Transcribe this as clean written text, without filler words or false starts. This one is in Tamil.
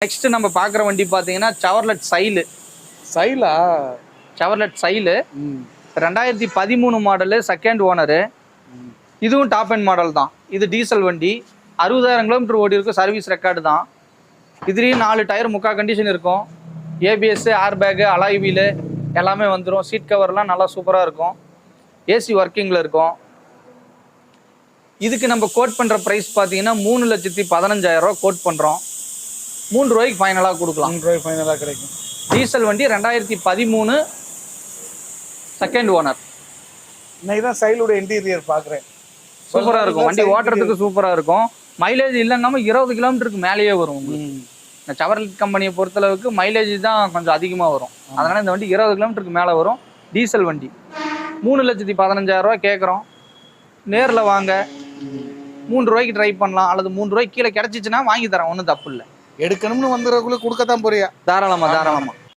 நெக்ஸ்ட் நம்ம பார்க்குற வண்டி பார்த்தீங்கன்னா Chevrolet Sailu. Shaila? Chevrolet Sailu 2013 model, second owner. இதுவும் டாப் அண்ட் மாடல் தான். இது டீசல் வண்டி, 60,000 கிலோமீட்டர் ஓடி இருக்கும். சர்வீஸ் ரெக்கார்டு தான். இதுலேயும் 4 டயர் முக்கா கண்டிஷன் இருக்கும். ஏபிஎஸ், ஏர் பேகு, அலாய் வீலு எல்லாமே வந்துடும். சீட் கவர்லாம் நல்லா சூப்பராக இருக்கும். ஏசி ஒர்க்கிங்கில் இருக்கும். இதுக்கு நம்ம கோட் பண்ணுற ப்ரைஸ் பார்த்தீங்கன்னா 3,15,000 கோட் பண்ணுறோம். 3 ரூபாய்க்கு ஃபைனலாக கொடுக்கலாம். 3 ரூபாய்க்கு ஃபைனலாக கிடைக்கும். டீசல் வண்டி 2013 செகண்ட் ஓனர். இன்னைக்கு தான் சைலோட இன்டீரியர் பார்க்குறேன். சூப்பராக இருக்கும். வண்டி ஓட்டுறதுக்கு சூப்பராக இருக்கும். மைலேஜ் இல்லைன்னாம 20 கிலோமீட்டருக்கு மேலேயே வரும் உங்களுக்கு. இந்த செவர்லெட் கம்பெனியை பொறுத்தளவுக்கு மைலேஜ் தான் கொஞ்சம் அதிகமாக வரும். அதனால் இந்த வண்டி 20 கிலோமீட்டருக்கு மேலே வரும். டீசல் வண்டி 3,15,000 கேட்குறோம். நேரில் வாங்க, 3 ரூபாய்க்கு ட்ரை பண்ணலாம். அல்லது 3 ரூபாய்க்கு கீழே கிடச்சிச்சின்னா வாங்கி தரேன், ஒன்றும் தப்பு இல்லை. எடுக்கணும்னு வந்துடுறதுக்குள்ளே கொடுக்கத்தான் போறியா? தாராளமாக தாராளமாக.